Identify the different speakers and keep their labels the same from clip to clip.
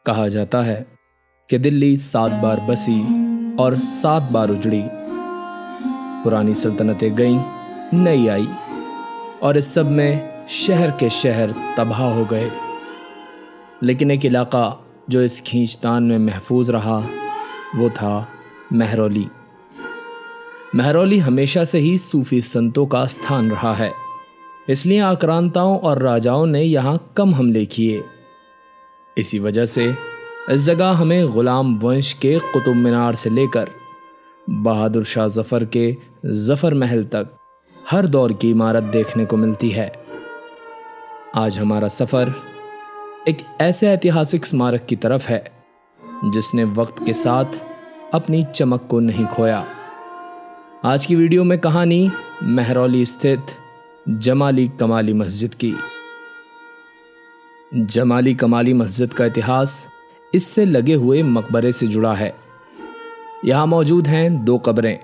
Speaker 1: कहा जाता है कि दिल्ली 7 बार बसी और 7 बार उजड़ी। पुरानी सल्तनतें गईं, नई आई और इस सब में शहर के शहर तबाह हो गए। लेकिन एक इलाका जो इस खींचतान में महफूज रहा वो था महरौली। महरौली हमेशा से ही सूफी संतों का स्थान रहा है, इसलिए आक्रांताओं और राजाओं ने यहाँ कम हमले किए। इसी वजह से इस जगह हमें गुलाम वंश के कुतुब मीनार से लेकर बहादुर शाह जफर के जफर महल तक हर दौर की इमारत देखने को मिलती है। आज हमारा सफर एक ऐसे ऐतिहासिक स्मारक की तरफ है जिसने वक्त के साथ अपनी चमक को नहीं खोया। आज की वीडियो में कहानी महरौली स्थित जमाली कमाली मस्जिद की। जमाली कमाली मस्जिद का इतिहास इससे लगे हुए मकबरे से जुड़ा है। यहाँ मौजूद हैं 2 कब्रें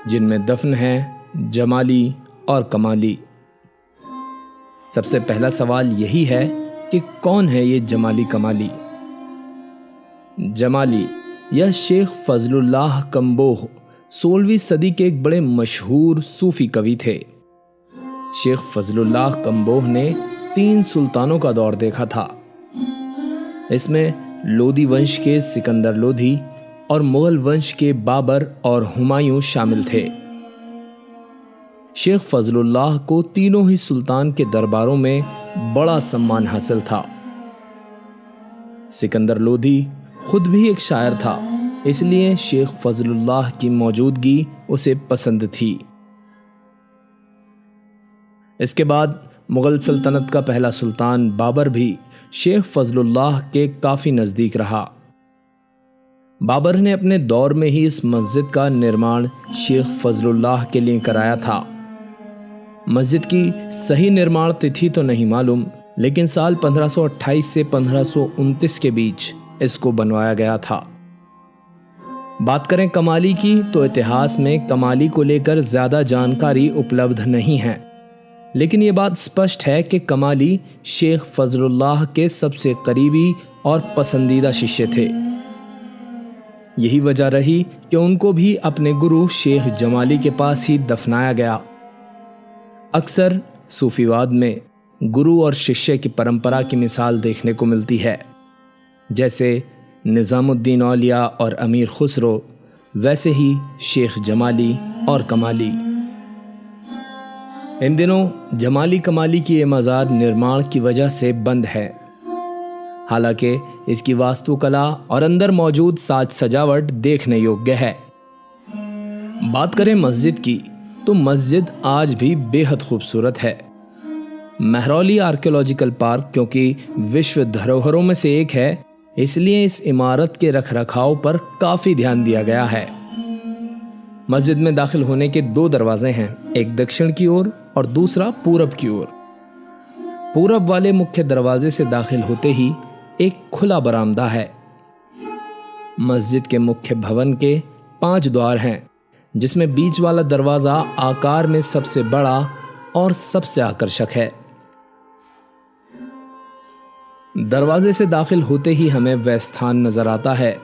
Speaker 1: जिनमें दफन हैं जमाली और कमाली। सबसे पहला सवाल यही है कि कौन है ये जमाली कमाली। जमाली यह शेख फजलुल्लाह कम्बोह 16वीं सदी के एक बड़े मशहूर सूफी कवि थे। शेख फजलुल्लाह कम्बोह ने 3 सुल्तानों का दौर देखा था। इसमें लोधी वंश के सिकंदर लोधी और मुगल वंश के बाबर और हुमायूं शामिल थे। शेख फजलुल्लाह को तीनों ही सुल्तान के दरबारों में बड़ा सम्मान हासिल था। सिकंदर लोधी खुद भी एक शायर था, इसलिए शेख फजलुल्लाह की मौजूदगी उसे पसंद थी। इसके बाद मुगल सल्तनत का पहला सुल्तान बाबर भी शेख फजलुल्लाह के काफी नजदीक रहा। बाबर ने अपने दौर में ही इस मस्जिद का निर्माण शेख फजलुल्लाह के लिए कराया था। मस्जिद की सही निर्माण तिथि तो नहीं मालूम, लेकिन साल 1528 से 1529 के बीच इसको बनवाया गया था। बात करें कमाली की तो इतिहास में कमाली को लेकर ज्यादा जानकारी उपलब्ध नहीं है, लेकिन ये बात स्पष्ट है कि कमाली शेख फजलुल्लाह के सबसे करीबी और पसंदीदा शिष्य थे। यही वजह रही कि उनको भी अपने गुरु शेख जमाली के पास ही दफनाया गया। अक्सर सूफीवाद में गुरु और शिष्य की परंपरा की मिसाल देखने को मिलती है। जैसे निजामुद्दीन औलिया और अमीर खुसरो, वैसे ही शेख जमाली और कमाली। इन दिनों जमाली कमाली की ये मज़ार निर्माण की वजह से बंद है। हालांकि इसकी वास्तुकला और अंदर मौजूद साज सजावट देखने योग्य है। बात करें मस्जिद की तो मस्जिद आज भी बेहद खूबसूरत है। महरौली आर्कियोलॉजिकल पार्क क्योंकि विश्व धरोहरों में से एक है, इसलिए इस इमारत के रखरखाव पर काफी ध्यान दिया गया है। मस्जिद में दाखिल होने के 2 दरवाजे हैं, एक दक्षिण की ओर और दूसरा पूरब की ओर। पूरब वाले मुख्य दरवाजे से दाखिल होते ही एक खुला बरामदा है। मस्जिद के मुख्य भवन के 5 द्वार हैं, जिसमें बीच वाला दरवाजा आकार में सबसे बड़ा और सबसे आकर्षक है। दरवाजे से दाखिल होते ही हमें वह स्थान नजर आता है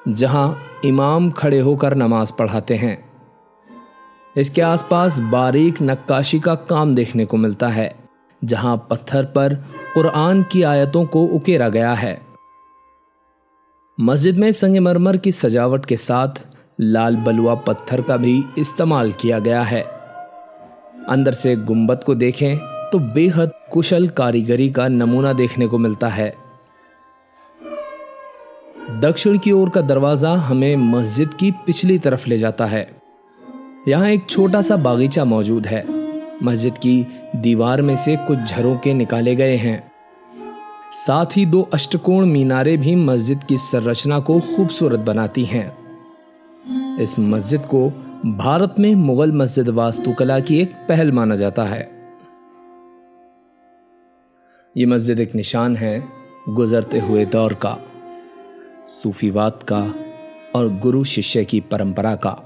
Speaker 1: जहां इमाम खड़े होकर नमाज पढ़ाते हैं। इसके आसपास बारीक नक्काशी का काम देखने को मिलता है, जहां पत्थर पर कुरान की आयतों को उकेरा गया है। मस्जिद में संगमरमर की सजावट के साथ लाल बलुआ पत्थर का भी इस्तेमाल किया गया है। अंदर से गुंबद को देखें तो बेहद कुशल कारीगरी का नमूना देखने को मिलता है। दक्षिण की ओर का दरवाजा हमें मस्जिद की पिछली तरफ ले जाता है। यहाँ एक छोटा सा बागीचा मौजूद है। मस्जिद की दीवार में से कुछ झरोखे निकाले गए हैं। साथ ही 2 अष्टकोण मीनारें भी मस्जिद की संरचना को खूबसूरत बनाती हैं। इस मस्जिद को भारत में मुगल मस्जिद वास्तुकला की एक पहल माना जाता है। ये मस्जिद एक निशान है गुजरते हुए दौर का, सूफीवाद का और गुरु शिष्य की परंपरा का।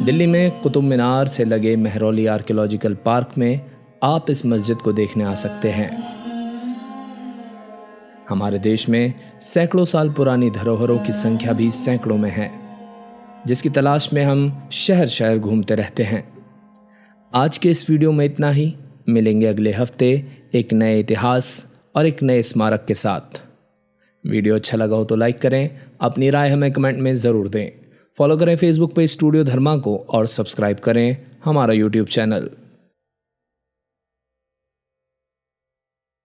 Speaker 1: दिल्ली में कुतुब मीनार से लगे महरौली आर्कियोलॉजिकल पार्क में आप इस मस्जिद को देखने आ सकते हैं। हमारे देश में सैकड़ों साल पुरानी धरोहरों की संख्या भी सैकड़ों में है, जिसकी तलाश में हम शहर शहर घूमते रहते हैं। आज के इस वीडियो में इतना ही। मिलेंगे अगले हफ्ते एक नए इतिहास और एक नए स्मारक के साथ। वीडियो अच्छा लगा हो तो लाइक करें, अपनी राय हमें कमेंट में ज़रूर दें। फॉलो करें फेसबुक पे स्टूडियो धर्मा को और सब्सक्राइब करें हमारा यूट्यूब चैनल।